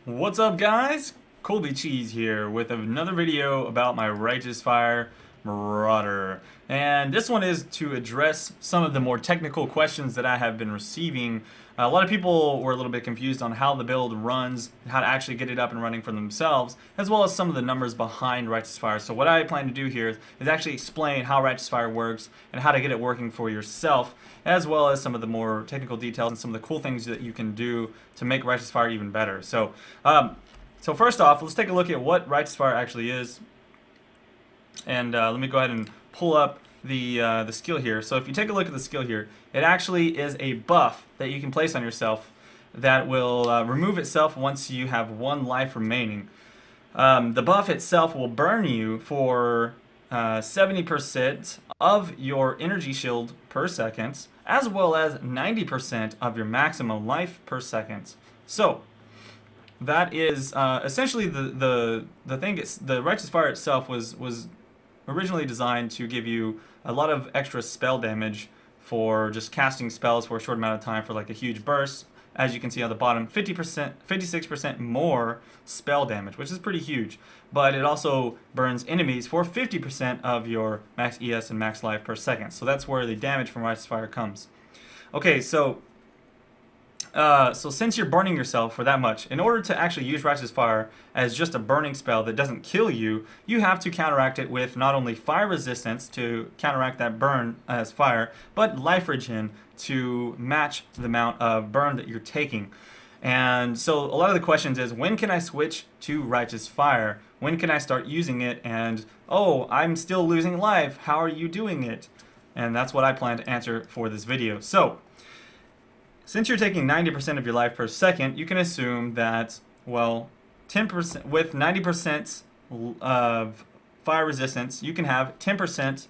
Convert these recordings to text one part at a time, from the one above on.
What's up, guys? Colby Cheese here with another video about my Righteous Fire Marauder. And this one is to address some of the more technical questions that I have been receiving. A lot of people were a little bit confused on how the build runs, how to actually get it up and running for themselves, as well as some of the numbers behind Righteous Fire. So what I plan to do here is actually explain how Righteous Fire works and how to get it working for yourself, as well as some of the more technical details and some of the cool things that you can do to make Righteous Fire even better. So first off, let's take a look at what Righteous Fire actually is. And let me go ahead and pull up the skill here. So if you take a look at the skill here, it actually is a buff that you can place on yourself that will remove itself once you have 1 life remaining. The buff itself will burn you for 70% of your energy shield per second, as well as 90% of your maximum life per second. So that is essentially the thing. The Righteous Fire itself was originally designed to give you a lot of extra spell damage for just casting spells for a short amount of time for like a huge burst. As you can see on the bottom, 50%, 56% more spell damage, which is pretty huge. But it also burns enemies for 50% of your max ES and max life per second. So that's where the damage from Righteous Fire comes. Okay, so since you're burning yourself for that much, in order to actually use Righteous Fire as just a burning spell that doesn't kill you, you have to counteract it with not only fire resistance to counteract that burn as fire, but life regen to match the amount of burn that you're taking. And so a lot of the questions is, when can I switch to Righteous Fire? When can I start using it? And, oh, I'm still losing life. How are you doing it? And that's what I plan to answer for this video. So since you're taking 90% of your life per second, you can assume that, well, 10% with 90% of fire resistance, you can have 10%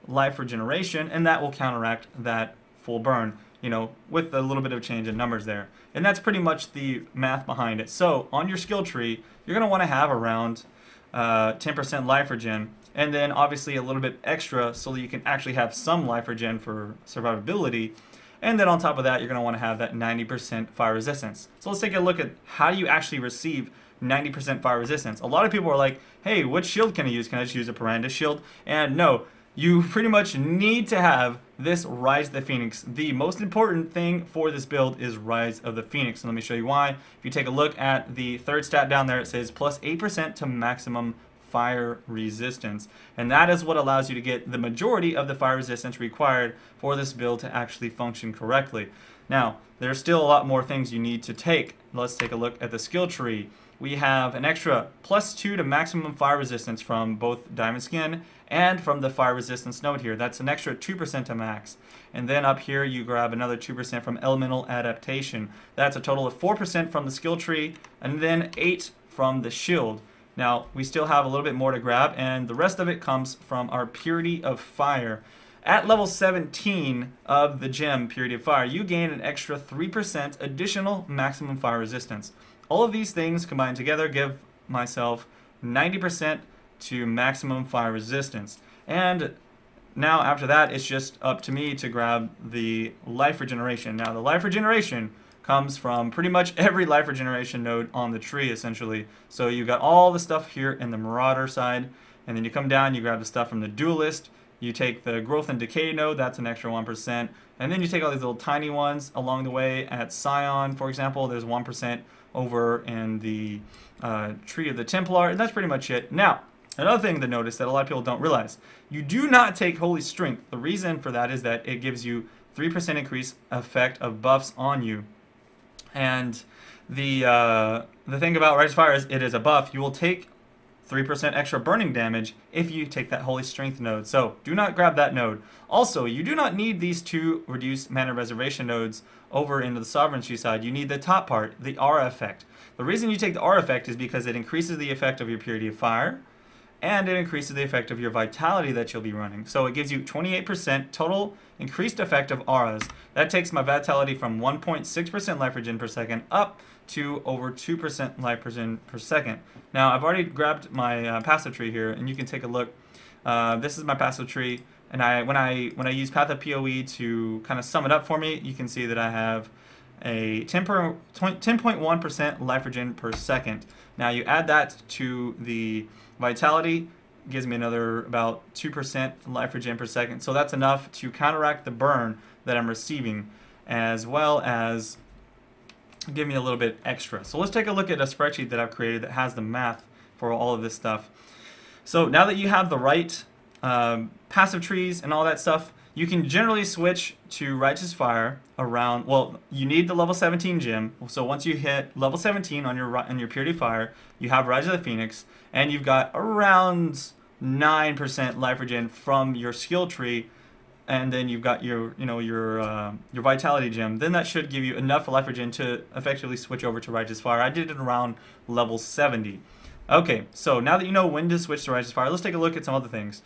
life regeneration, and that will counteract that full burn, you know, with a little bit of change in numbers there. And that's pretty much the math behind it. So on your skill tree, you're going to want to have around 10% life regen, and then obviously a little bit extra so that you can actually have some life regen for survivability. And then on top of that, you're going to want to have that 90% fire resistance. So let's take a look at how you actually receive 90% fire resistance. A lot of people are like, hey, what shield can I use? Can I just use a Parandus shield? And no, you pretty much need to have this Rise of the Phoenix. The most important thing for this build is Rise of the Phoenix. And let me show you why. If you take a look at the third stat down there, it says plus 8% to maximum fire resistance, and that is what allows you to get the majority of the fire resistance required for this build to actually function correctly. Now, there's still a lot more things you need to take. Let's take a look at the skill tree. We have an extra +2 to maximum fire resistance from both Diamond Skin and from the fire resistance node here. That's an extra 2% to max. And then up here you grab another 2% from elemental adaptation. That's a total of 4% from the skill tree, and then 8 from the shield. Now, we still have a little bit more to grab, and the rest of it comes from our Purity of Fire. At level 17 of the gem Purity of Fire, you gain an extra 3% additional maximum fire resistance. All of these things combined together give myself 90% to maximum fire resistance. And now after that, it's just up to me to grab the life regeneration. Now, the life regeneration comes from pretty much every life regeneration node on the tree, essentially. So you got all the stuff here in the Marauder side, and then you come down, you grab the stuff from the Duelist, you take the Growth and Decay node, that's an extra 1%, and then you take all these little tiny ones along the way. At Scion, for example, there's 1% over in the Tree of the Templar, and that's pretty much it. Now, another thing to notice that a lot of people don't realize, you do not take Holy Strength. The reason for that is that it gives you 3% increase effect of buffs on you. And the thing about Righteous Fire is it is a buff. You will take 3% extra burning damage if you take that Holy Strength node. So do not grab that node. Also, you do not need these 2 reduced mana reservation nodes over into the Sovereignty side. You need the top part, the Aura effect. The reason you take the Aura effect is because it increases the effect of your Purity of Fire, and it increases the effect of your Vitality that you'll be running. So it gives you 28% total increased effect of auras. That takes my Vitality from 1.6% life regen per second up to over 2% life regen per second. Now, I've already grabbed my passive tree here, and you can take a look. This is my passive tree, and when I use Path of PoE to kind of sum it up for me, you can see that I have a 10.1% life regen per second. Now you add that to the vitality, gives me another about 2% life regen per second. So that's enough to counteract the burn that I'm receiving, as well as give me a little bit extra. So let's take a look at a spreadsheet that I've created that has the math for all of this stuff. So now that you have the right passive trees and all that stuff, you can generally switch to Righteous Fire around, well, you need the level 17 gem. So once you hit level 17 on your Purity Fire, you have Rise of the Phoenix, and you've got around 9% life regen from your skill tree, and then you've got your Vitality gem. Then that should give you enough life regen to effectively switch over to Righteous Fire. I did it around level 70. Okay, so now that you know when to switch to Righteous Fire, let's take a look at some other things.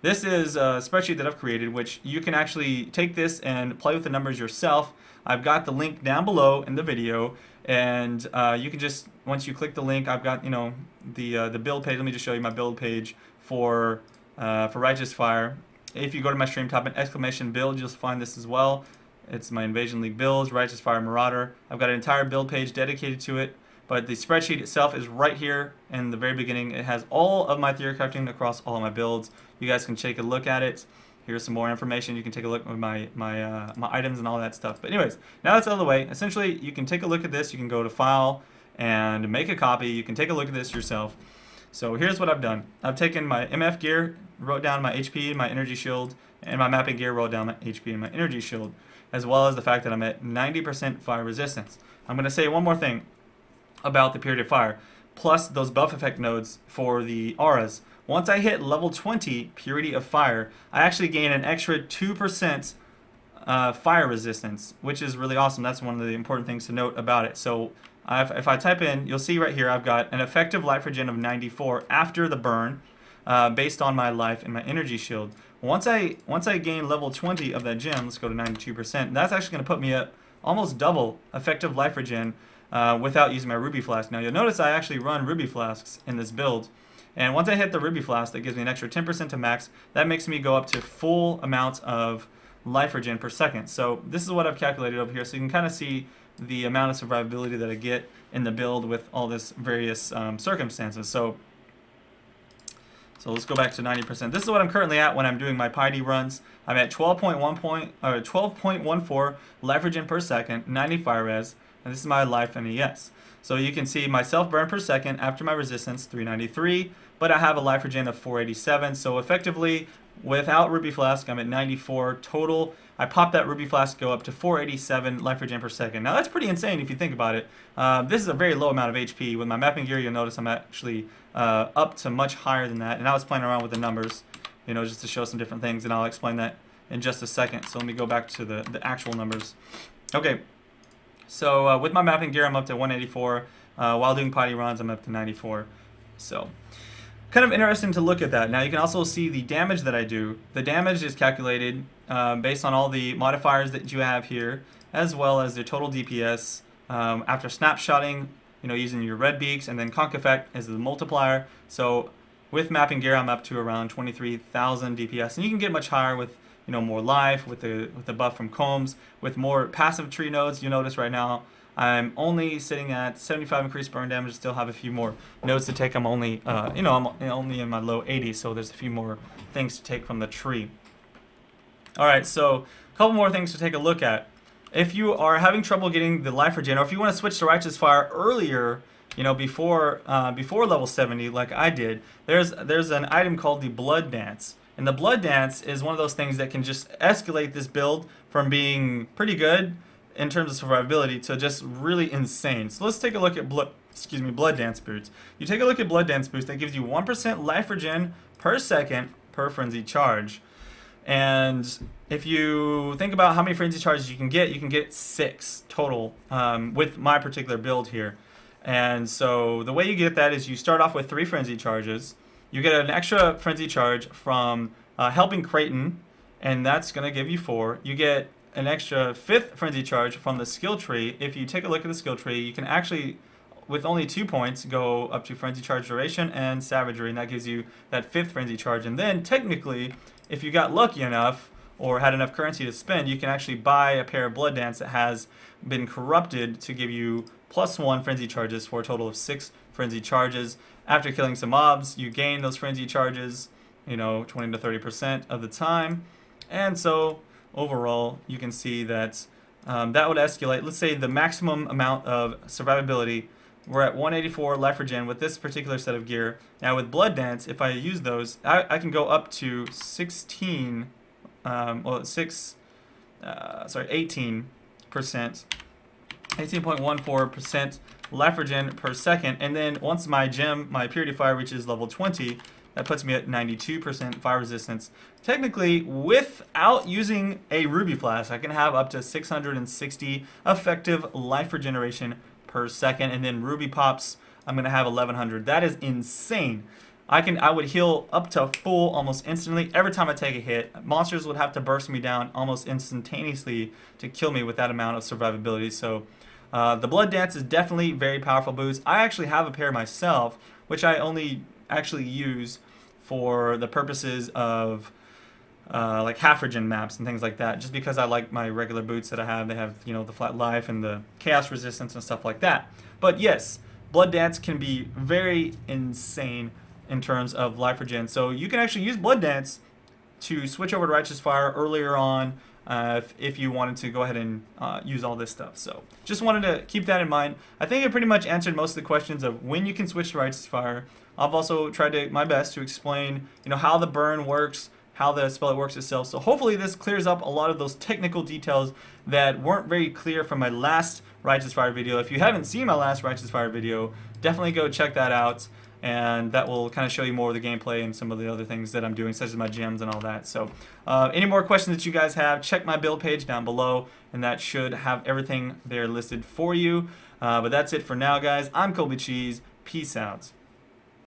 This is a spreadsheet that I've created, which you can actually take this and play with the numbers yourself. I've got the link down below in the video, and you can just, once you click the link, I've got the build page. Let me just show you my build page for Righteous Fire. If you go to my stream, type in exclamation build, you'll find this as well. It's my Invasion League builds, Righteous Fire Marauder. I've got an entire build page dedicated to it. But the spreadsheet itself is right here in the very beginning. It has all of my theory crafting across all of my builds. You guys can take a look at it. Here's some more information. You can take a look at my items and all that stuff. But anyways, now that's out of the way. Essentially, you can take a look at this. You can go to File and make a copy. You can take a look at this yourself. So here's what I've done. I've taken my MF gear, wrote down my HP, my energy shield, and my mapping gear, wrote down my HP and my energy shield, as well as the fact that I'm at 90% fire resistance. I'm going to say one more thing about the Purity of Fire, plus those buff effect nodes for the auras. Once I hit level 20 Purity of Fire, I actually gain an extra 2% fire resistance, which is really awesome. That's one of the important things to note about it. So if I type in, you'll see right here I've got an effective life regen of 94 after the burn, based on my life and my energy shield. Once I gain level 20 of that gem, let's go to 92%, that's actually going to put me at almost double effective life regen without using my Ruby Flask. Now you'll notice I actually run Ruby Flasks in this build, and once I hit the Ruby Flask, that gives me an extra 10% to max. That makes me go up to full amount of life regen per second. So this is what I've calculated over here, so you can kind of see the amount of survivability that I get in the build with all this various circumstances. So let's go back to 90%. This is what I'm currently at when I'm doing my piety runs. I'm at 12.14 life regen per second, 90 fire res, and this is my life NES. So you can see my self burn per second after my resistance 393, but I have a life regen of 487. So effectively, without Ruby Flask, I'm at 94 total. I pop that Ruby Flask, go up to 487 life regen per second. Now that's pretty insane if you think about it. This is a very low amount of HP. With my mapping gear, you'll notice I'm actually up to much higher than that. And I was playing around with the numbers, just to show some different things, and I'll explain that in just a second. So let me go back to the actual numbers. Okay. So with my mapping gear, I'm up to 184. While doing piety runs, I'm up to 94. So kind of interesting to look at that. Now you can also see the damage that I do. The damage is calculated based on all the modifiers that you have here, as well as the total DPS after snapshotting, using your red beaks, and then Conk Effect as the multiplier. So with mapping gear, I'm up to around 23,000 DPS, and you can get much higher with more life, with the buff from Combs, with more passive tree nodes. You'll notice right now I'm only sitting at 75 increased burn damage. Still have a few more nodes to take. I'm only I'm only in my low 80s, so there's a few more things to take from the tree. All right, so a couple more things to take a look at. If you are having trouble getting the life regen, or if you want to switch to Righteous Fire earlier, before level 70, like I did, there's an item called the Blood Dance. And the Blood Dance is one of those things that can just escalate this build from being pretty good in terms of survivability to just really insane. So let's take a look at Blood Dance Boots. You take a look at Blood Dance Boots, that gives you 1% life regen per second per frenzy charge. And if you think about how many frenzy charges you can get 6 total with my particular build here. And so the way you get that is you start off with 3 frenzy charges. You get an extra frenzy charge from helping Creighton, and that's going to give you 4. You get an extra 5th frenzy charge from the skill tree. If you take a look at the skill tree, you can actually, with only 2 points, go up to frenzy charge duration and savagery, and that gives you that 5th frenzy charge. And then technically, if you got lucky enough, or had enough currency to spend, you can actually buy a pair of Blood Dance that has been corrupted to give you +1 frenzy charges for a total of 6 frenzy charges. After killing some mobs, you gain those frenzy charges, 20 to 30% of the time. And so overall, you can see that that would escalate. Let's say the maximum amount of survivability, we're at 184 life regen with this particular set of gear. Now with Blood Dance, if I use those, I can go up to 18%, 18.14% life regen per second. And then once my gem, my Purity Fire, reaches level 20, that puts me at 92% fire resistance. Technically, without using a Ruby Flask, I can have up to 660 effective life regeneration per second. And then Ruby Pops, I'm going to have 1100. That is insane. I would heal up to full almost instantly every time I take a hit. Monsters would have to burst me down almost instantaneously to kill me with that amount of survivability. So the Blood Dance is definitely very powerful boost. I actually have a pair myself, which I only actually use for the purposes of like half regen maps and things like that, just because I like my regular boots that I have. They have, the flat life and the chaos resistance and stuff like that. But yes, Blood Dance can be very insane in terms of life regen. So you can actually use Blood Dance to switch over to Righteous Fire earlier on if you wanted to go ahead and use all this stuff. So just wanted to keep that in mind. I think I pretty much answered most of the questions of when you can switch to Righteous Fire. I've also tried my best to explain, how the burn works, how the spell works itself. So hopefully this clears up a lot of those technical details that weren't very clear from my last Righteous Fire video. If you haven't seen my last Righteous Fire video, definitely go check that out. And that will kind of show you more of the gameplay and some of the other things that I'm doing, such as my gems and all that. So any more questions that you guys have, check my build page down below, and that should have everything there listed for you. But that's it for now, guys. I'm Colby Cheese. Peace out.